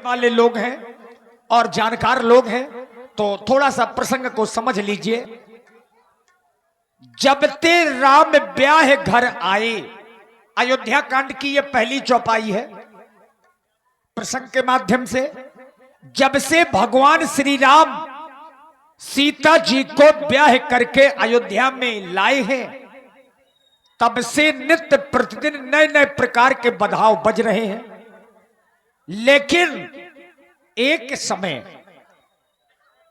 वाले लोग हैं और जानकार लोग हैं तो थोड़ा सा प्रसंग को समझ लीजिए। जब ते राम ब्याह घर आए, अयोध्या कांड की यह पहली चौपाई है प्रसंग के माध्यम से। जब से भगवान श्री राम सीता जी को ब्याह करके अयोध्या में लाए हैं, तब से नित्य प्रतिदिन नए नए प्रकार के बधाव बज रहे हैं। लेकिन एक समय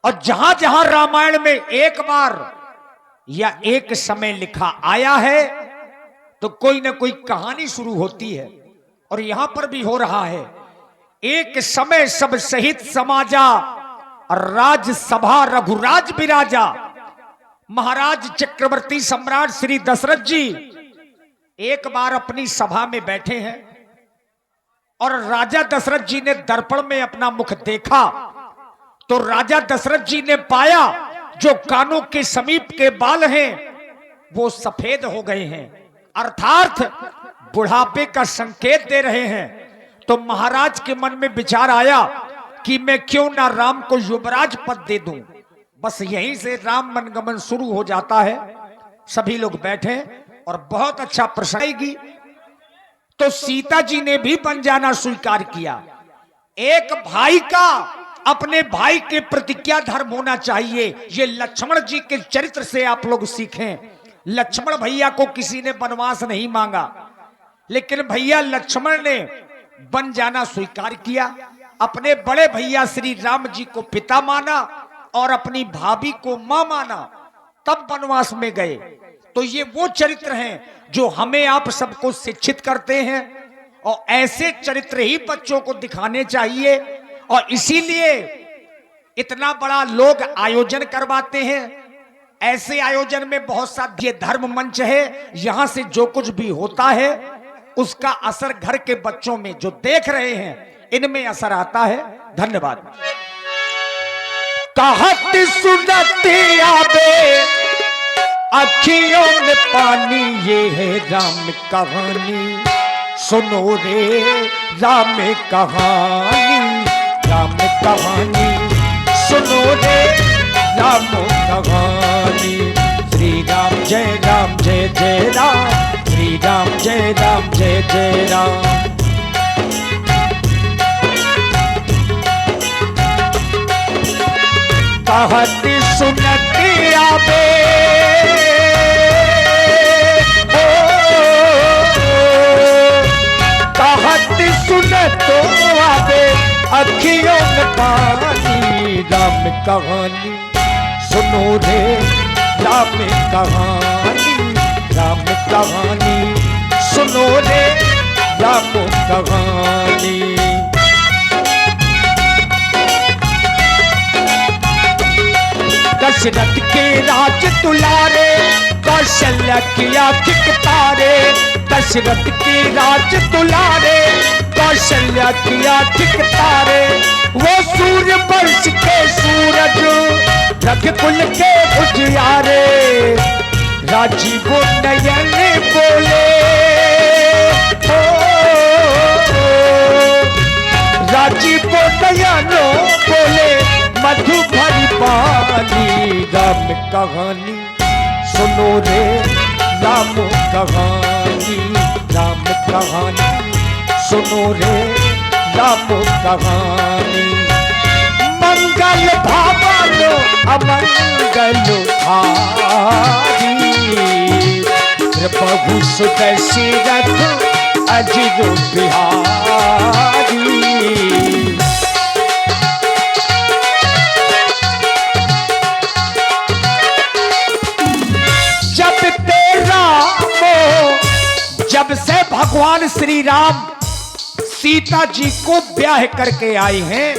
और जहां जहां रामायण में एक बार या एक समय लिखा आया है तो कोई ना कोई कहानी शुरू होती है, और यहां पर भी हो रहा है। एक समय सब सहित समाजा, राजसभा रघुराज विराजा। महाराज चक्रवर्ती सम्राट श्री दशरथ जी एक बार अपनी सभा में बैठे हैं और राजा दशरथ जी ने दर्पण में अपना मुख देखा तो राजा दशरथ जी ने पाया जो कानों के समीप के बाल हैं वो सफेद हो गए हैं, अर्थात बुढ़ापे का संकेत दे रहे हैं। तो महाराज के मन में विचार आया कि मैं क्यों ना राम को युवराज पद दे दूं। बस यहीं से राम मनगमन शुरू हो जाता है। सभी लोग बैठे और बहुत अच्छा प्रसंग आएगी। तो सीता जी ने भी बन जाना स्वीकार किया। एक भाई का अपने भाई के प्रति क्या धर्म होना चाहिए, ये लक्ष्मण जी के चरित्र से आप लोग सीखें। लक्ष्मण भैया को किसी ने वनवास नहीं मांगा, लेकिन भैया लक्ष्मण ने बन जाना स्वीकार किया। अपने बड़े भैया श्री राम जी को पिता माना और अपनी भाभी को मां माना, तब वनवास में गए। तो ये वो चरित्र हैं जो हमें आप सबको शिक्षित करते हैं, और ऐसे चरित्र ही बच्चों को दिखाने चाहिए। और इसीलिए इतना बड़ा लोग आयोजन करवाते हैं। ऐसे आयोजन में बहुत सा ये धर्म मंच है, यहां से जो कुछ भी होता है उसका असर घर के बच्चों में जो देख रहे हैं इनमें असर आता है। धन्यवाद। कहत सुनती आवे अखियों में पानी, ये है राम कहानी, सुनो रे राम कहानी, राम कहानी सुनो रे राम कहानी। श्री राम जय राम जय जय राम, श्री राम जय राम जय जय राम। कहती सुनती आवे कहती सुनतो आवे अखियों में पानी, राम कहानी सुनो रे राम कहानी, राम कहानी सुनो रे राम कहानी। दशरथ के राज दुलारे, कौशल्या किया किक तारे। दशरथ के राज दुलारे, कौशल्या किया ठीक तारे। वो सूर्य वंश के सूरज, रघुकुल के उजियारे। राजीव नयन बोले हो, राजीव नयन बोले मधु भरी पानी। राम कहानी सुनो रे राम कहानी, राम कहानी सुनो रे राम कहानी। मंगल भावन अमंगल हारी, प्रभु सुदशरथ अजिर बिहारी। जब से भगवान श्री राम सीता जी को ब्याह करके आए हैं,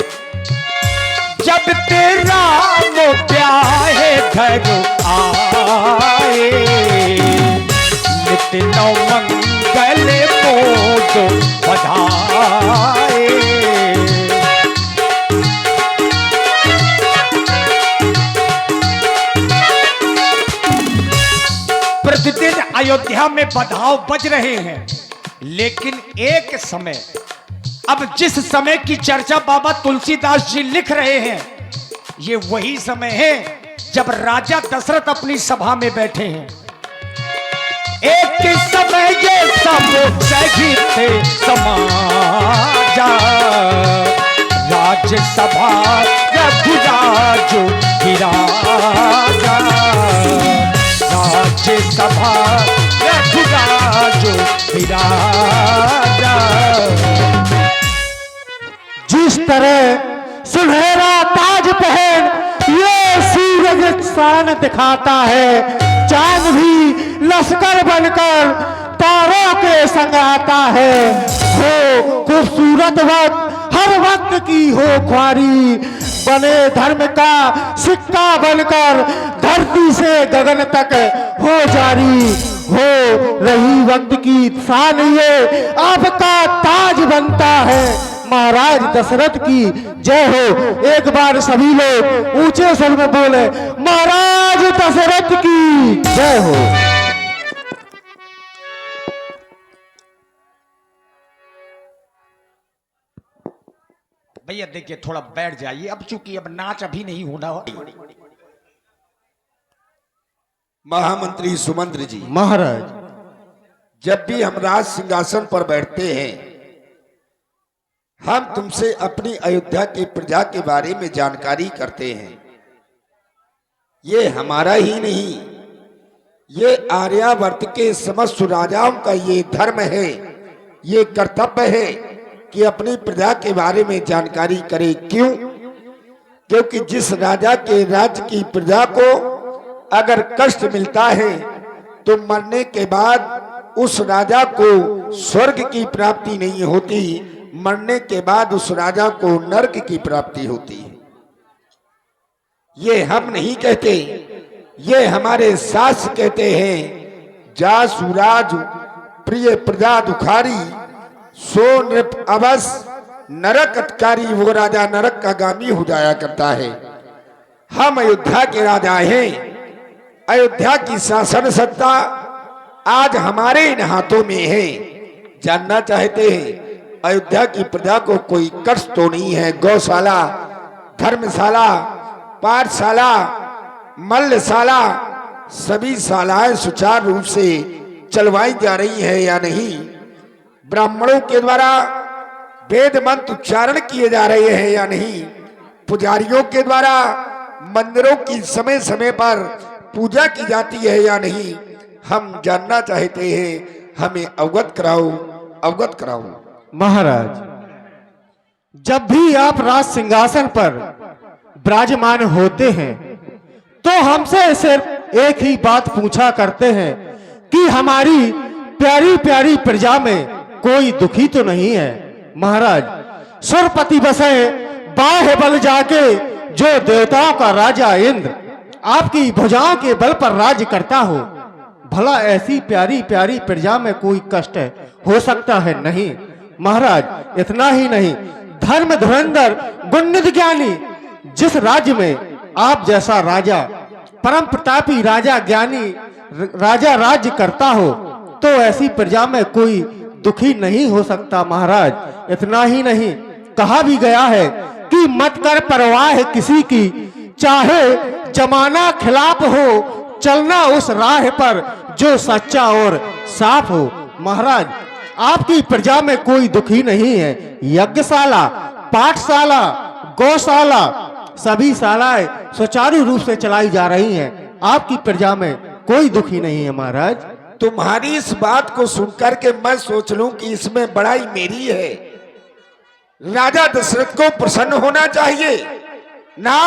जब तेरा वो ब्याह घर आए, नित्य नौ मंगल मोद बधाए। प्रतिदिन अयोध्या में बधाव बज रहे हैं, लेकिन एक समय अब जिस समय की चर्चा बाबा तुलसीदास जी लिख रहे हैं, ये वही समय है जब राजा दशरथ अपनी सभा में बैठे हैं। एक समय ये सब थे समाजा, राज्यसभा रघुराज विराजा, राज्यसभा रघुराज विराजा। जिस तरह सुनहरा ताज पहन ये सूरज शान दिखाता है, चांद भी लश्कर बनकर तारों के संग आता है। हो खूबसूरत वक्त हर वक्त की हो ख्वारी, बने धर्म का सिक्का बनकर धरती से गगन तक हो जारी। हो रही वक्त की शान ये आपका ताज बनता है। महाराज दशरथ की जय हो। एक बार सभी लोग ऊंचे स्वर में बोले, महाराज दशरथ की जय हो। भैया देखिए, थोड़ा बैठ जाइए, अब चूंकि अब नाच अभी नहीं होना हो। महामंत्री सुमंत्र जी, महाराज, जब भी हम राज सिंहासन पर बैठते हैं, हम तुमसे अपनी अयोध्या की प्रजा के बारे में जानकारी करते हैं। ये हमारा ही नहीं, ये आर्यावर्त के समस्त राजाओं का ये धर्म है, ये कर्तव्य है कि अपनी प्रजा के बारे में जानकारी करे। क्यों? क्योंकि जिस राजा के राज्य की प्रजा को अगर कष्ट मिलता है तो मरने के बाद उस राजा को स्वर्ग की प्राप्ति नहीं होती, मरने के बाद उस राजा को नरक की प्राप्ति होती है। ये हम नहीं कहते, ये हमारे शास्त्र कहते हैं। जासुराज प्रिय प्रजा दुखारी, सो नृप अवस नरकटकारी, वो राजा नरक का गामी हो जाया करता है। हम अयोध्या के राजा हैं, अयोध्या की शासन सत्ता आज हमारे इन हाथों में है। जानना चाहते हैं अयोध्या की प्रजा को कोई कष्ट तो नहीं है? गौशाला, धर्मशाला, पाठशाला, मल्लशाला, सभी शालाएं सुचारू रूप से चलवाई जा रही है या नहीं? ब्राह्मणों के द्वारा वेद मंत्र उच्चारण किए जा रहे हैं या नहीं? पुजारियों के द्वारा मंदिरों की समय समय पर पूजा की जाती है या नहीं? हम जानना चाहते हैं, हमें अवगत कराओ, अवगत कराओ। महाराज, जब भी आप राज सिंहासन पर विराजमान होते हैं तो हमसे सिर्फ एक ही बात पूछा करते हैं कि हमारी प्यारी प्यारी प्रजा में कोई दुखी तो नहीं है। महाराज, सुरपति बसे बाह्य बल जाके जो देवताओं का राजा इंद्र आपकी भुजाओं के बल पर राज्य करता हो, भला ऐसी प्यारी प्यारी प्रजा में कोई कष्ट हो सकता है? नहीं महाराज, इतना ही नहीं, धर्म धुरंधर गुणनिधि ज्ञानी जिस राज्य में आप जैसा राजा, परम प्रतापी राजा, ज्ञानी राजा राज्य करता हो, तो ऐसी प्रजा में कोई दुखी नहीं हो सकता। महाराज, इतना ही नहीं, कहा भी गया है कि मत कर परवाह किसी की, चाहे जमाना खिलाफ हो, चलना उस राह पर जो सच्चा और साफ हो। महाराज, आपकी प्रजा में कोई दुखी नहीं है। यज्ञशाला, पाठशाला, गौशाला, सभी शालाएं सुचारू रूप से चलाई जा रही हैं। आपकी प्रजा में कोई दुखी नहीं है। महाराज, तुम्हारी इस बात को सुनकर के मैं सोच लूं कि इसमें बड़ाई मेरी है। राजा दशरथ को प्रसन्न होना चाहिए ना,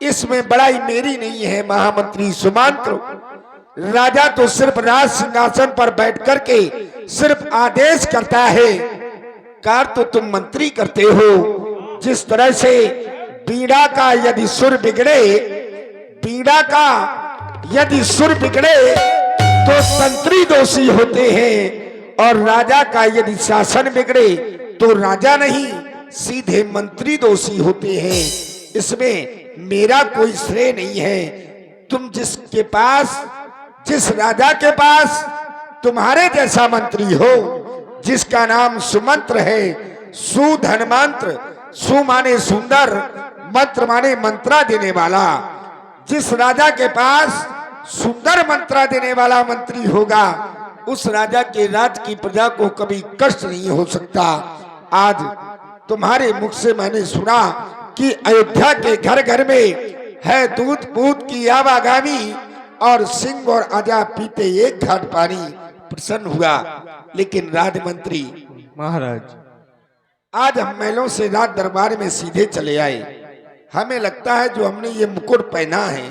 इसमें बड़ाई मेरी नहीं है। महामंत्री सुमंत्र, राजा तो सिर्फ राज सिंहासन पर बैठ करके सिर्फ आदेश करता है, कार्य तो तुम मंत्री करते हो। जिस तरह से बीड़ा का यदि सुर बिगड़े, बीड़ा का यदि सुर बिगड़े तो तंत्री दोषी होते हैं, और राजा का यदि शासन बिगड़े तो राजा नहीं सीधे मंत्री दोषी होते हैं। इसमें मेरा कोई श्रेय नहीं है। तुम जिसके पास, जिस राजा के पास तुम्हारे जैसा मंत्री हो, जिसका नाम सुमंत्र है, सुधन मंत्र, सु माने सुंदर, मंत्र माने मंत्रा देने वाला। जिस राजा के पास सुंदर मंत्रा देने वाला मंत्री होगा, उस राजा के राज की प्रजा को कभी कष्ट नहीं हो सकता। आज तुम्हारे मुख से मैंने सुना कि अयोध्या के घर घर में है दूध पूत की आवागामी, और सिंह और आजा पीते एक घाट पानी। प्रसन्न हुआ। लेकिन राजमंत्री महाराज, आज हम महलों से राज दरबार में सीधे चले आए। हमें लगता है जो हमने ये मुकुट पहना है,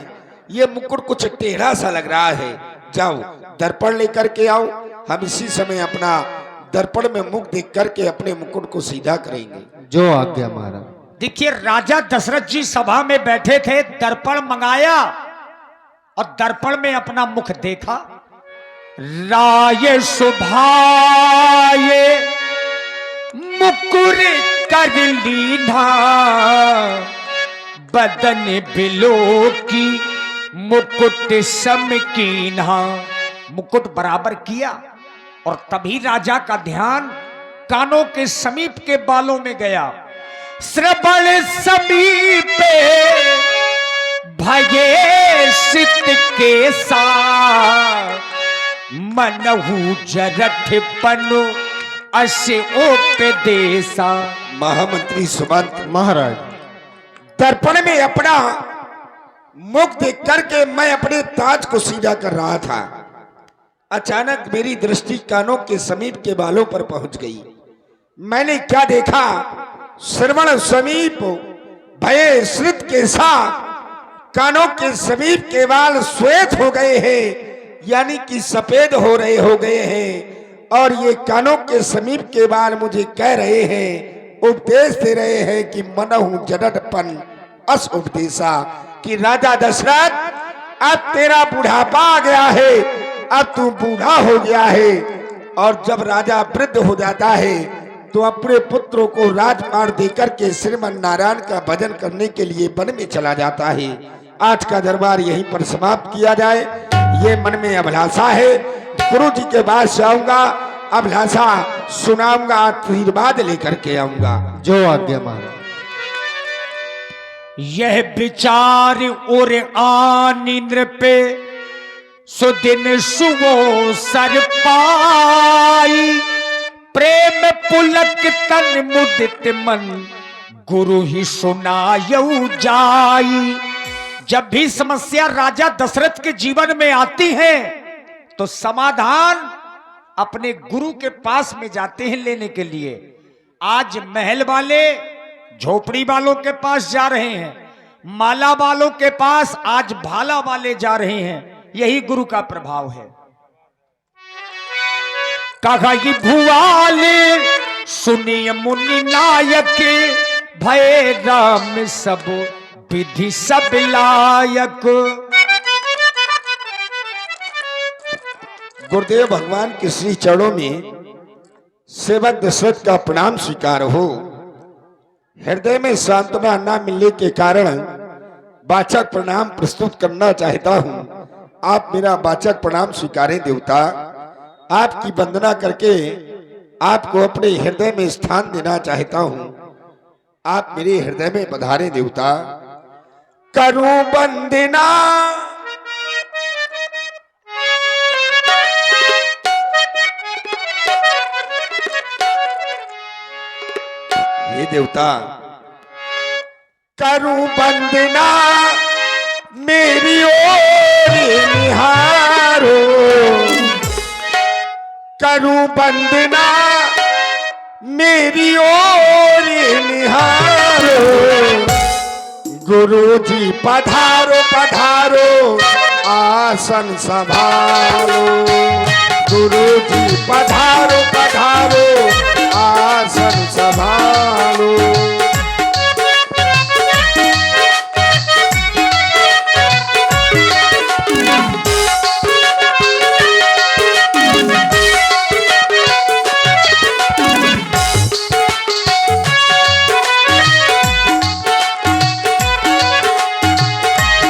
ये मुकुट कुछ टेढ़ा सा लग रहा है। जाओ दर्पण लेकर के आओ, हम इसी समय अपना दर्पण में मुख देख करके अपने मुकुट को सीधा करेंगे। जो आज्ञा महाराज। देखिए, राजा दशरथ जी सभा में बैठे थे, दर्पण मंगाया और दर्पण में अपना मुख देखा। राय सुभाए मुकुर कर लीधा, बदन बिलो की मुकुट सम कीन्हा। मुकुट बराबर किया और तभी राजा का ध्यान कानों के समीप के बालों में गया। श्रवण समीप भये सित के साथ, मनहु जरठ पनु अस्य उपदेशा। महामंत्री सुमंत महाराज, दर्पण में अपना मुख देख करके मैं अपने ताज को सीधा कर रहा था। अचानक मेरी दृष्टि कानों के समीप के बालों पर पहुंच गई। मैंने क्या देखा? श्रवण समीप भये श्रित के साथ, कानों के समीप के बाल श्वेत हो गए हैं, यानी कि सफेद हो गए हैं। और ये कानों के समीप के बाल मुझे कह रहे हैं, उपदेश दे रहे हैं कि मनहु जडटपन अस उपदेशा, कि राजा दशरथ अब तेरा बुढ़ापा आ गया है, अब तू बूढ़ा हो गया है। और जब राजा वृद्ध हो जाता है तो अपने पुत्रों को राजपाट देकर के श्रीमन नारायण का भजन करने के लिए वन में चला जाता है। आज का दरबार यहीं पर समाप्त किया जाए, ये मन में अभिलाषा है। गुरु जी के पास जाऊंगा, अभिलाषा सुनाऊंगा, आशीर्वाद लेकर के आऊंगा। जो आज्ञा महाराज। यह विचार और आनी नृपे, सुदिन सुवो सर पाई, प्रेम पुलक तन मुदित मन, गुरु ही सुनायऊ जाई। जब भी समस्या राजा दशरथ के जीवन में आती है तो समाधान अपने गुरु के पास में जाते हैं लेने के लिए। आज महल वाले झोपड़ी वालों के पास जा रहे हैं, माला वालों के पास आज भाला वाले जा रहे हैं। यही गुरु का प्रभाव है। कहा कि भुआले सुनिय मुनि नायक, भय राम सब विधि सब लायक। गुरुदेव भगवान के श्री चरणों में सेवक दशरथ का प्रणाम स्वीकार हो। हृदय में सांत्वना न मिलने के कारण वाचक प्रणाम प्रस्तुत करना चाहता हूं। आप मेरा वाचक प्रणाम स्वीकारें देवता। आपकी वंदना करके आपको अपने हृदय में स्थान देना चाहता हूं। आप मेरे हृदय में पधारें देवता। करूं वंदना हे देवता, करूं वंदना मेरी ओर निहारो, करूं वंदना मेरी ओर निहारो। गुरु जी पधारो पधारो आसन संभालो, गुरु जी पधारो पधारो आसन संभालो।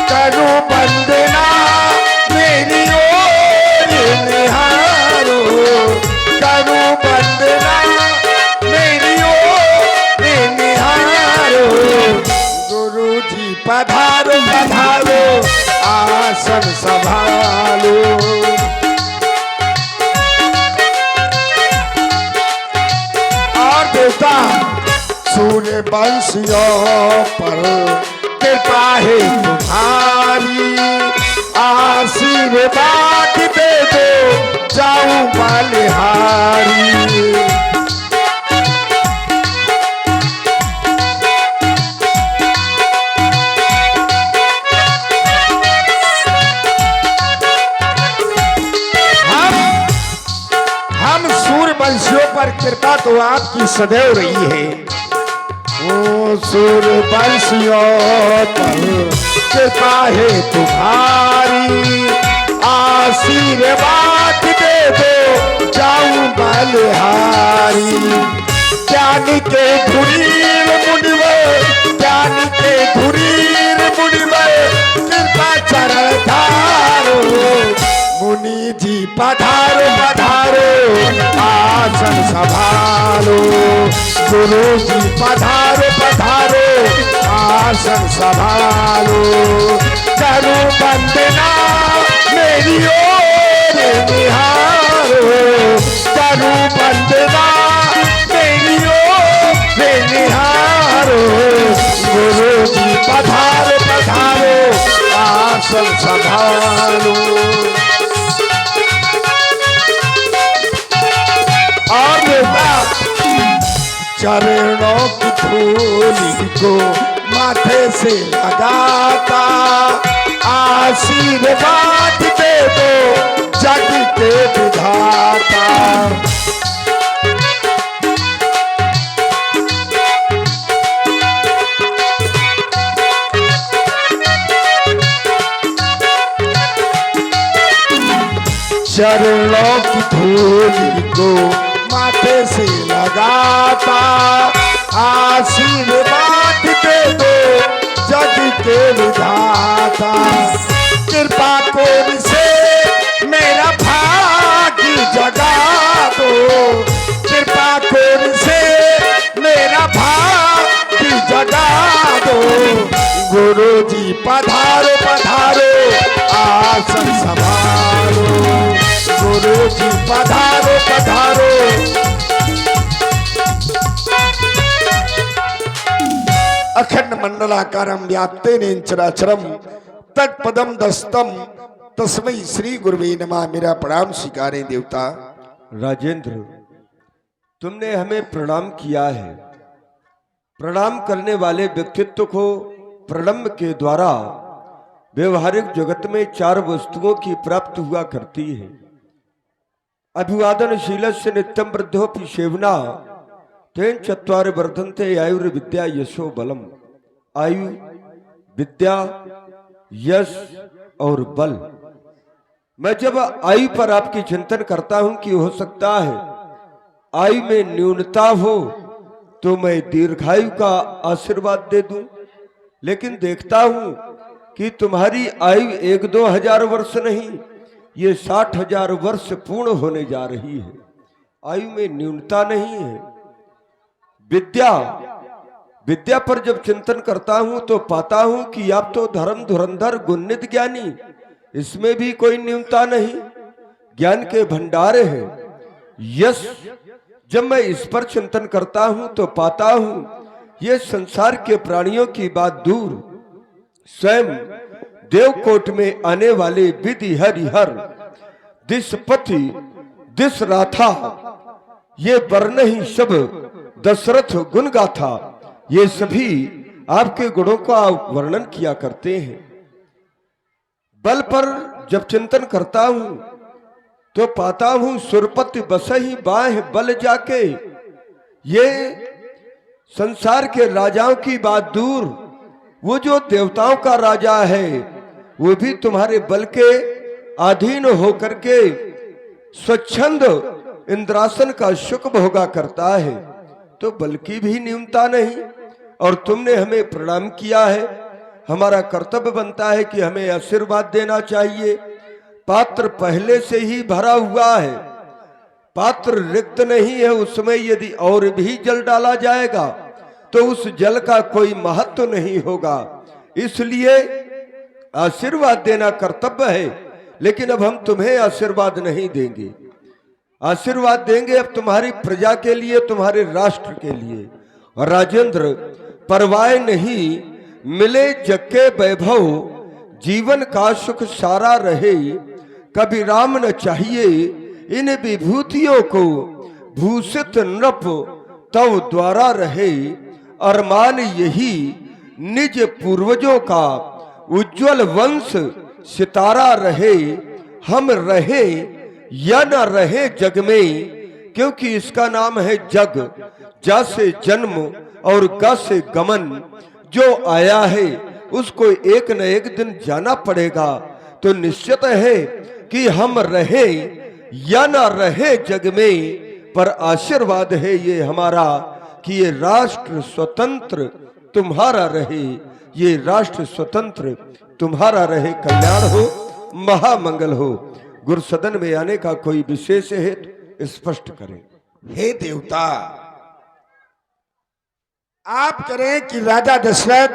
करूं वंदना मेरी ओर निहारो, करूं वंदना आसन संभालो। और देवता सूर्य वंशियों पर कृपा है तुम्हारी, आशीर्वाद दे दो जाऊं बलिहारी। हम सूर्यवंशियों पर कृपा तो आपकी सदैव रही है। ओ सूर्यवंशियों पर कृपा है तुम्हारी, आशीर्वाद दे दो जाऊं बलिहारी। ज्ञान के धुरीर मुनिवर, ज्ञान के धुरीर मुनिवर कृपा चरण धारो। मुनि जी पधारो पधारो आसन संभालो। गुरु जी पधारो पधारो आसन संभालो। करूं वंदना मेरी ओर निहारो, करूं वंदना मेरी ओर निहारो। गुरु जी पधारो पधारो आसन संभालो। और चरणों की धूलि को माथे से लगाता, आशीर्वाद दे दो जग के विधाता। चरणों की धूलि को माथे से लगाता, आशीर्वाद दे दो जग के विधाता। कृपा कोर से मेरा भाग्य जगा दो, कृपा कोर से मेरा भाग्य जगा दो। गुरु जी पधारो पधारो आसन संभालो। गुरु जी पधारो पधारो। अखंड मंडलाकारं व्याप्तेन चराचरम तत्पदम दस्तम तस्मै श्री गुरुवे नमः। मेरा प्रणाम स्वीकारें देवता। राजेंद्र, तुमने हमें प्रणाम किया है। प्रणाम करने वाले व्यक्तित्व को प्रलंब के द्वारा व्यवहारिक जगत में 4 वस्तुओं की प्राप्त हुआ करती है। अभिवादनशीलस्य नित्यं वृद्धोऽपि सेवना तेन चत्वारि वर्धन्ते आयुर्विद्या यशो बलम। आयु, विद्या, यश और बल। मैं जब आयु पर आपकी चिंतन करता हूं कि हो सकता है आयु में न्यूनता हो तो मैं दीर्घायु का आशीर्वाद दे दूं, लेकिन देखता हूं कि तुम्हारी आयु 1-2 हजार वर्ष नहीं, ये 60,000 वर्ष पूर्ण होने जा रही है। आयु में न्यूनता नहीं है। विद्या, विद्या पर जब चिंतन करता हूं तो पाता हूं कि आप तो धर्म धुरंधर गुणनित ज्ञानी, इसमें भी कोई न्यूनता नहीं, ज्ञान के भंडार है। यश, जब मैं इस पर चिंतन करता हूं तो पाता हूं ये संसार के प्राणियों की बात दूर, स्वयं देवकोट में आने वाले विधि हरिहर दिस पति दिस राथा, ये वर्ण ही सब दशरथ गुण गाथा, ये सभी आपके गुणों का वर्णन किया करते हैं। बल पर जब चिंतन करता हूं तो पाता हूं सुरपति बसही बाह बल जाके, ये संसार के राजाओं की बात दूर, वो जो देवताओं का राजा है वो भी तुम्हारे बल के अधीन होकर के स्वच्छंद इंद्रासन का सुख भोगा करता है, तो बल की भी न्यूनता नहीं। और तुमने हमें प्रणाम किया है, हमारा कर्तव्य बनता है कि हमें आशीर्वाद देना चाहिए। पात्र पहले से ही भरा हुआ है, पात्र रिक्त नहीं है, उसमें यदि और भी जल डाला जाएगा तो उस जल का कोई महत्व नहीं होगा। इसलिए आशीर्वाद देना कर्तव्य है, लेकिन अब हम तुम्हें आशीर्वाद नहीं देंगे। आशीर्वाद देंगे अब तुम्हारी प्रजा के लिए, तुम्हारे राष्ट्र के लिए। और राजेंद्र, परवाह नहीं मिले जग के वैभव, जीवन का सुख सारा रहे, कभी राम न चाहिए इन विभूतियों को, भूषित नृप तव द्वारा रहे, अरमान यही निज पूर्वजों का, उज्जवल वंश सितारा रहे, हम रहे या न रहे जग में, क्योंकि इसका नाम है जग। जा से जन्म और ग से गमन, जो आया है उसको एक न एक दिन जाना पड़ेगा। तो निश्चित है कि हम रहे या न रहे जग में, पर आशीर्वाद है ये हमारा कि ये राष्ट्र स्वतंत्र तुम्हारा रहे, ये राष्ट्र स्वतंत्र तुम्हारा रहे, कल्याण हो, महामंगल हो। गुरु सदन में आने का कोई विशेष है तो स्पष्ट करें। हे देवता, आप करें कि राजा दशरथ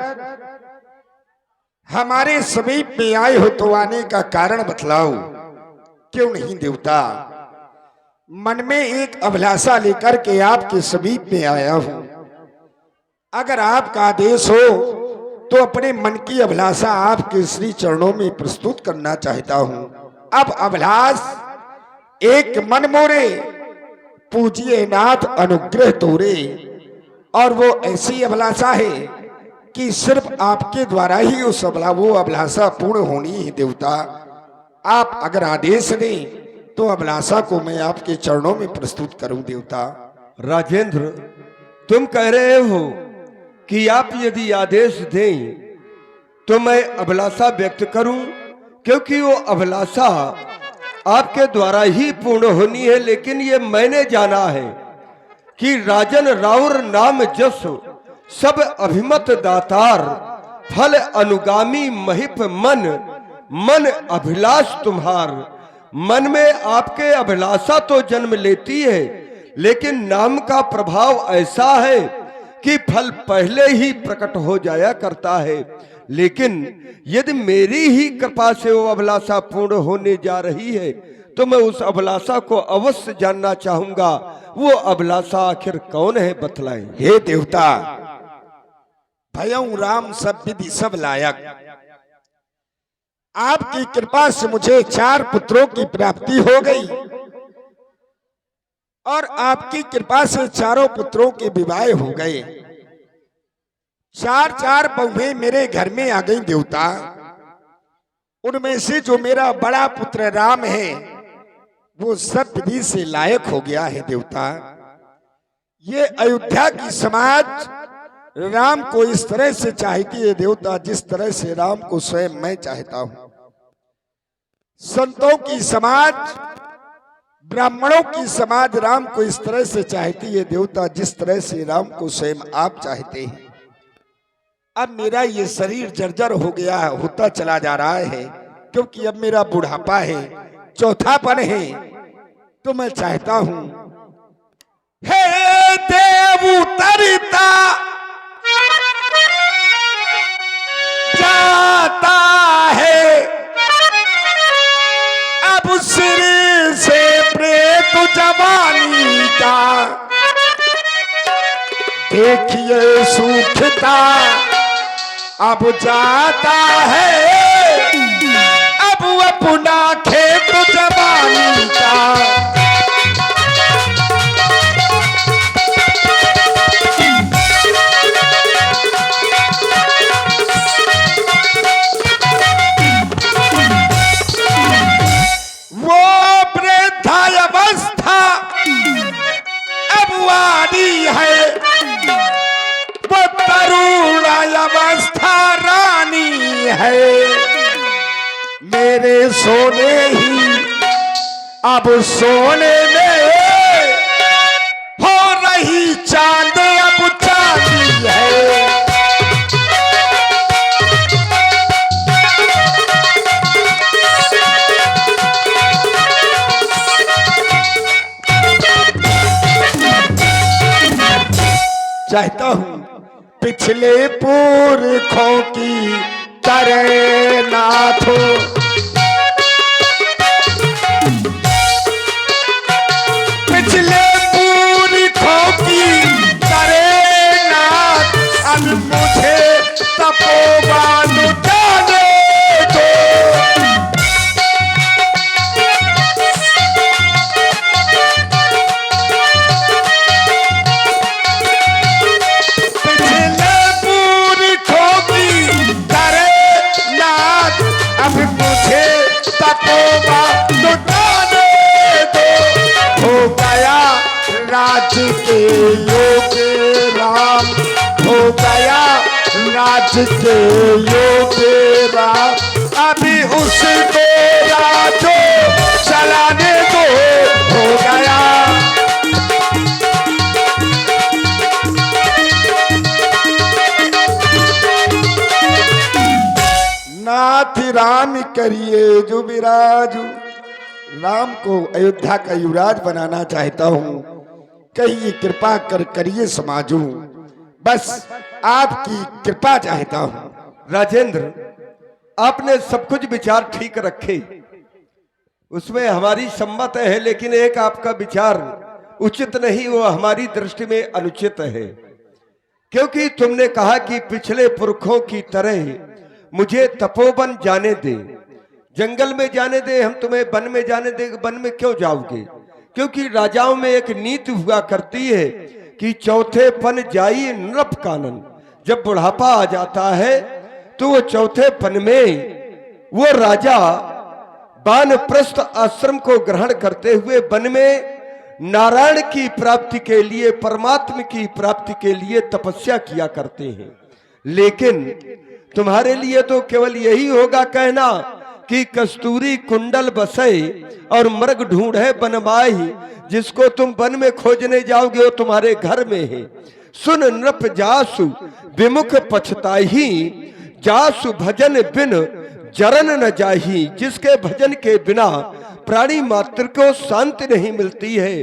हमारे समीप में आए हो तो आने का कारण बतलाओ। क्यों नहीं देवता, मन में एक अभिलाषा लेकर के आपके समीप में आया हूं। अगर आपका आदेश हो तो अपने मन की अभिलाषा आपके श्री चरणों में प्रस्तुत करना चाहता हूं। अब अभिलाष एक मन मोरे, पूजिए नाथ अनुग्रह तोरे। और वो ऐसी अभिलाषा है कि सिर्फ आपके द्वारा ही वो अभिलाषा पूर्ण होनी है देवता। आप अगर आदेश दें तो अभिलाषा को मैं आपके चरणों में प्रस्तुत करूं देवता। राजेंद्र, तुम कह रहे हो कि आप यदि आदेश दें तो मैं अभिलाषा व्यक्त करूं, क्योंकि वो अभिलाषा आपके द्वारा ही पूर्ण होनी है। लेकिन ये मैंने जाना है कि राजन राउर नाम जस, सब अभिमत दातार, फल अनुगामी महिप मन, मन अभिलाष तुम्हार। मन में आपके अभिलाषा तो जन्म लेती है, लेकिन नाम का प्रभाव ऐसा है कि फल पहले ही प्रकट हो जाया करता है। लेकिन यदि मेरी ही कृपा से वो अभिलाषा पूर्ण होने जा रही है तो मैं उस अभिलाषा को अवश्य जानना चाहूंगा। वो अभिलाषा आखिर कौन है, बतलाएं। हे देवता, भयं राम सब विधि सब लायक, आपकी कृपा से मुझे 4 पुत्रों की प्राप्ति हो गई और आपकी कृपा से चारों पुत्रों के विवाह हो गए। 4 बहुएं मेरे घर में आ गई देवता। उनमें से जो मेरा बड़ा पुत्र राम है वो सब विधि से लायक हो गया है देवता। ये अयोध्या की समाज राम को इस तरह से चाहती है देवता जिस तरह से राम को स्वयं मैं चाहता हूं। संतों की समाज, ब्राह्मणों की समाज राम को इस तरह से चाहती है देवता जिस तरह से राम को स्वयं आप चाहते हैं। अब मेरा ये शरीर जर्जर हो गया होता चला जा रहा है, क्योंकि अब मेरा बुढ़ापा है, चौथापन है। तो मैं चाहता हूं, हे देव उतरता जाता है, अब सिर से प्रेत जवानी का, देखिए सूखता अब जाता है, अब अपना खेत जवानी का। वो वृद्धावस्था अब वादी है, वो तरुण अवस्था रानी है। मेरे सोने ही अब सोने में हो रही चांद अब चांदी है। चाहता हूं पिछले पुरखों की करे नाथ। पिछले पुरखों की करे नाथ, अब मुझे तपोवन जाने दो। पिछले पुरखों की करे नाथ, अब मुझे तपोवन जाने दो। हो गया राज के योग राम, हो गया राज के योग राम, अभी उसको राजो चलाने दो। हो गया नाथ राम करिए जो विराजू। राम को अयोध्या का युवराज बनाना चाहता हूँ, कहिए कृपा कर करिए समाजू। बस आपकी कृपा चाहता हूँ। राजेंद्र, आपने सब कुछ विचार ठीक रखे, उसमें हमारी सम्मत है, लेकिन एक आपका विचार उचित नहीं, वो हमारी दृष्टि में अनुचित है। क्योंकि तुमने कहा कि पिछले पुरखों की तरह मुझे तपोवन जाने दे, जंगल में जाने दे, हम तुम्हें वन में जाने दे। वन में क्यों जाओगे? क्योंकि राजाओं में एक नीति हुआ करती है कि चौथे पन जाई नृप कानन। जब बुढ़ापा आ जाता है तो वो चौथे पन में वो राजा वानप्रस्थ आश्रम को ग्रहण करते हुए वन में नारायण की प्राप्ति के लिए, परमात्मा की प्राप्ति के लिए तपस्या किया करते हैं। लेकिन तुम्हारे लिए तो केवल यही होगा कहना कि कस्तूरी कुंडल बसे और मृग ढूंढे बनमाही। जिसको तुम वन में खोजने जाओगे वो तुम्हारे घर में है। सुन नृप जासु विमुख पछताही, जासु भजन बिन जरन न जाही। जिसके भजन के बिना प्राणी मात्र को शांति नहीं मिलती है।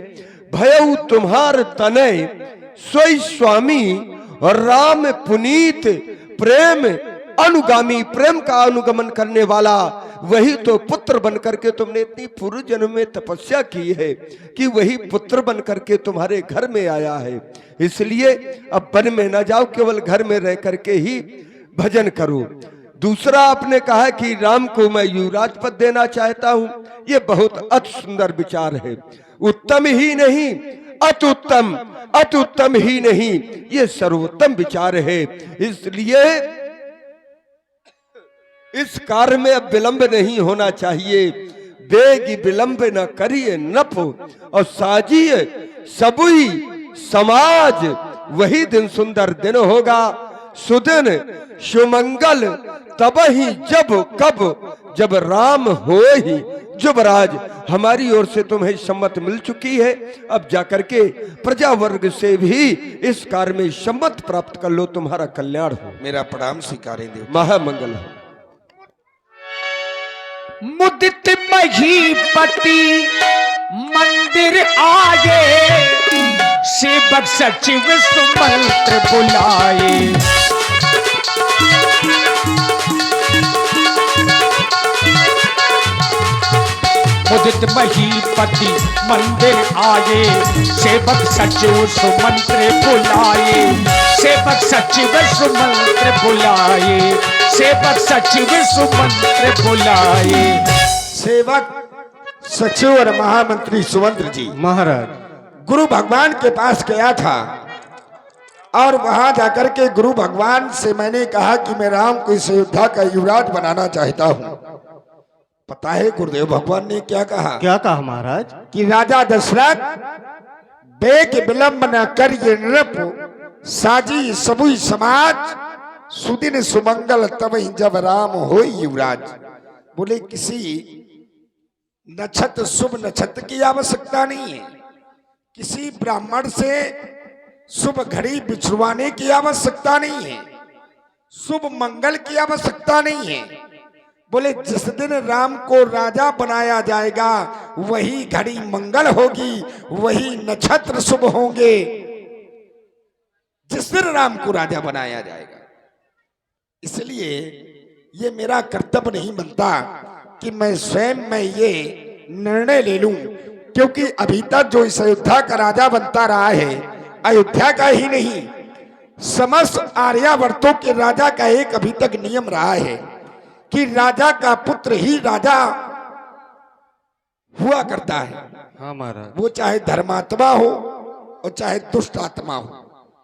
भयउ तुम्हार तनय सोई स्वामी, और राम पुनीत प्रेम अनुगामी। प्रेम का अनुगमन करने वाला वही तो पुत्र बनकर के तुमने इतनी पूर्व जन्म में तपस्या की है कि वही पुत्र बनकर के तुम्हारे घर में आया है। इसलिए अब वन में न जाओ, केवल घर में रह करके ही भजन करो। दूसरा आपने कहा कि राम को मैं युवराज पद देना चाहता हूं। ये बहुत अति सुंदर विचार है। उत्तम ही नहीं, अति उत्तम, अति उत्तम ही नहीं, ये सर्वोत्तम विचार है। इसलिए इस कार्य में अब विलंब नहीं होना चाहिए। बेग विलंब न करिए नप, और साजिए सबुई समाज। वही दिन सुंदर दिन होगा, सुदिन सुमंगल तब ही जब कब जब राम हो ही जुबराज। हमारी ओर से तुम्हें सम्मत मिल चुकी है। अब जाकर के प्रजा वर्ग से भी इस कार्य में सम्मत प्राप्त कर लो, तुम्हारा कल्याण हो। मेरा प्रणाम स्वीकारें देव। महामंगल हो। मुदित महीपति मंदिर आए, सेवक सचिव सुमंत्र बुलाए। मुदित महीपति मंदिर आए, सेवक सचिव सुमंत्र बुलाए। सेवक सचिव सुमंत्र बुलाए, सेवक सचिव सुमंत्र बुलाए। सेवक सचिव और महामंत्री सुमंत्र जी महाराज, गुरु भगवान के पास गया था और वहां जाकर के गुरु भगवान से मैंने कहा कि मैं राम को इस अयोध्या का युवराज बनाना चाहता हूं। पता है गुरुदेव भगवान ने क्या कहा? क्या कहा महाराज? कि राजा दशरथ बेग विलंब न करिए नृप, साजी सबुई समाज। सुदिन सुमंगल तब ही जब राम हो युवराज। बोले किसी नक्षत्र, शुभ नक्षत्र की आवश्यकता नहीं है, किसी ब्राह्मण से शुभ घड़ी बिछुड़वाने की आवश्यकता नहीं है, शुभ मंगल की आवश्यकता नहीं है। बोले जिस दिन राम को राजा बनाया जाएगा वही घड़ी मंगल होगी, वही नक्षत्र शुभ होंगे जिस दिन राम को राजा बनाया जाएगा। इसलिए ये मेरा कर्तव्य नहीं बनता कि मैं स्वयं में ये निर्णय ले लूं, क्योंकि अभी तक जो इस अयोध्या का राजा बनता रहा है, अयोध्या का ही नहीं समस्त आर्यावर्तों के राजा का एक अभी तक नियम रहा है कि राजा का पुत्र ही राजा हुआ करता है। हाँ महाराज। वो चाहे धर्मात्मा हो और चाहे दुष्ट आत्मा हो,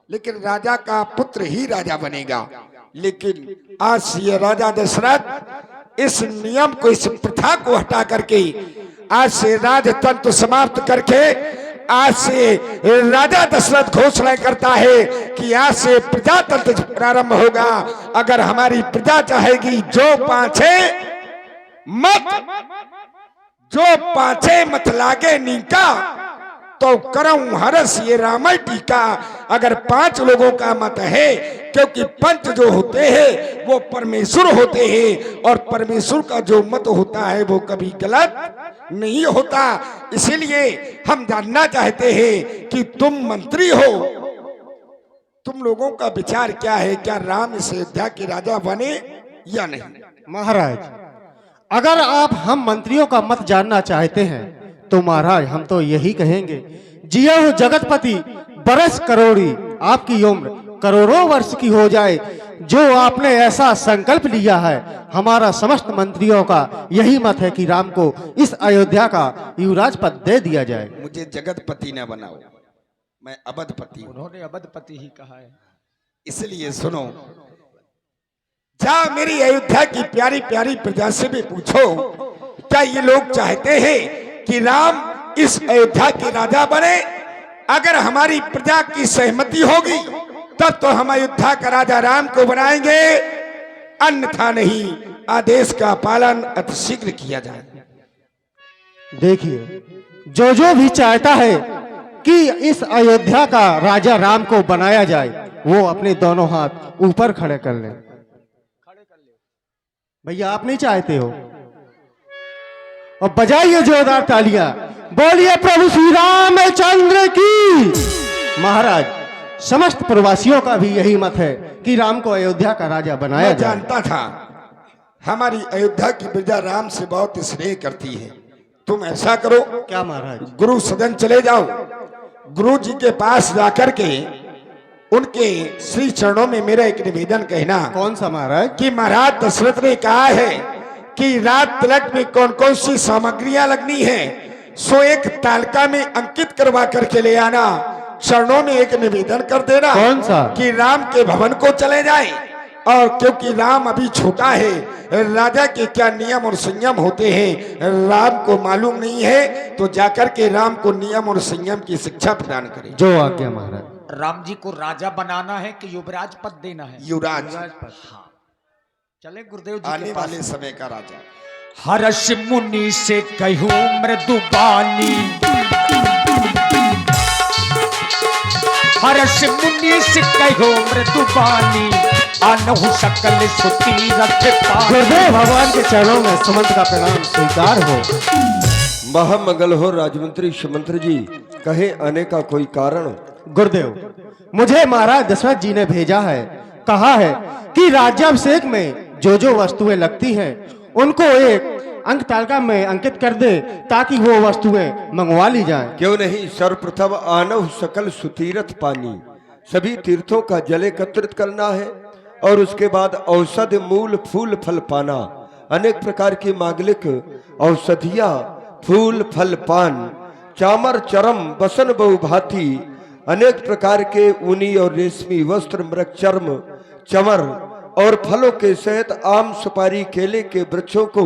लेकिन राजा का पुत्र ही राजा बनेगा। लेकिन आज ये राजा दशरथ इस नियम को, इस प्रथा को हटा करके आज से राजतंत्र समाप्त करके आज से राजा दशरथ घोषणा करता है कि आज से प्रजातंत्र प्रारंभ होगा। अगर हमारी प्रजा चाहेगी जो पाछे मत लागे नीका, तो करऊं हरस ये रामाय टीका। अगर 5 लोगों का मत है, क्योंकि पंच जो होते हैं वो परमेश्वर होते हैं, और परमेश्वर का जो मत होता है वो कभी गलत नहीं होता। इसीलिए हम जानना चाहते हैं कि तुम मंत्री हो, तुम लोगों का विचार क्या है? क्या राम इस अयोध्या के राजा बने या नहीं? महाराज, अगर आप हम मंत्रियों का मत जानना चाहते हैं तो महाराज हम तो यही कहेंगे, जिया हो जगतपति बरस करोड़ी, आपकी उम्र करोड़ों वर्ष की हो जाए। जो आपने ऐसा संकल्प लिया है, हमारा समस्त मंत्रियों का यही मत है कि राम को इस अयोध्या का युवराज पद दे दिया जाए। मुझे जगतपति न बनाओ, मैं अवधपति हूं। उन्होंने अवधपति ही कहा है। इसलिए सुनो, जा मेरी अयोध्या की प्यारी प्यारी प्रजा से भी पूछो, क्या ये लोग चाहते हैं कि राम इस अयोध्या के राजा बने? अगर हमारी प्रजा की सहमति होगी तब तो हम अयोध्या का राजा राम को बनाएंगे, अन्यथा नहीं। आदेश का पालन अतिशीघ्र किया जाए। देखिए, जो भी चाहता है कि इस अयोध्या का राजा राम को बनाया जाए, वो अपने दोनों हाथ ऊपर खड़े कर ले। भैया आप नहीं चाहते हो? और बजाइए जोरदार तालियां, बोलिए प्रभु श्री रामचंद्र की। महाराज, समस्त प्रवासियों का भी यही मत है कि राम को अयोध्या का राजा बनाया मैं जाए। जानता था हमारी अयोध्या की प्रजा राम से बहुत स्नेह करती है। तुम ऐसा करो, क्या महाराज? गुरु सदन चले जाओ, गुरु जी के पास जाकर के उनके श्री चरणों में मेरा एक निवेदन कहना। कौन सा महाराज? कि महाराज दशरथ ने कहा है कि रात तिलक में कौन कौन सी सामग्रियां लगनी है, सो एक तालिका में अंकित करवा करके ले आना। चरणों में एक निवेदन कर देना। कौन सा? कि राम के भवन को चले जाए, और क्योंकि राम अभी छोटा है, राजा के क्या नियम और संयम होते हैं राम को मालूम नहीं है, तो जाकर के राम को नियम और संयम की शिक्षा प्रदान करें। जो आज्ञा महाराज। राम जी को राजा बनाना है कि युवराज पद देना है? युवराज। हाँ, चले गुरुदेव जी आने के पास। वाले समय का राजा। हर्ष मुनि से कहूं मृदुबानी, हर्ष मुनि से कहूं मृदुबानी, अनहु सकल सुती रथ पानी। गुरुदेव भगवान के चरणों में सुमंत का प्रणाम स्वीकार हो। महामंगल हो राजमंत्री सुमंत्र जी, कहे आने का कोई कारण? गुरुदेव, मुझे महाराज दशरथ जी ने भेजा है, कहा है कि राज्याभिषेक में जो वस्तुएं लगती हैं उनको एक अंक तालिका में अंकित कर दे, ताकि वो वस्तुएं मंगवा ली जाएं। क्यों नहीं, सर्वप्रथम आनव सकल सुतीरथ पानी, सभी तीर्थों का जल एकत्रित करना है, और उसके बाद औषध मूल फूल फल पाना। अनेक प्रकार की मांगलिक औषधियां, फूल फल पान, चामर चरम बसन बहुभांति, अनेक प्रकार के ऊनी और रेशमी वस्त्र, मृग चर्म, चमर और फलों के सहित आम सुपारी केले के वृक्षों को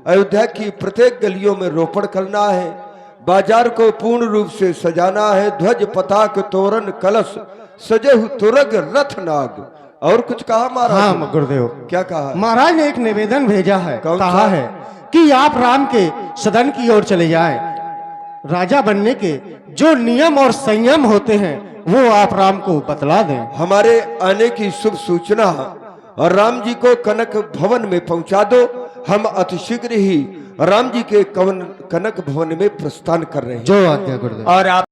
अयोध्या की प्रत्येक गलियों में रोपण करना है। बाजार को पूर्ण रूप से सजाना है। ध्वज पताक तोरण कलश सजेहु तुरग रथ नाग। और कुछ कहा महाराज? हाँ गुरुदेव। क्या कहा? महाराज ने एक निवेदन भेजा है, कौन कहा सा? है कि आप राम के सदन की ओर चले जाएं। राजा बनने के जो नियम और संयम होते हैं वो आप राम को बतला दें। हमारे आने की शुभ सूचना और राम जी को कनक भवन में पहुंचा दो। हम अतिशीघ्र ही राम जी के कनक भवन में प्रस्थान कर रहे हैं। जो आज्ञा गुरुदेव। और आप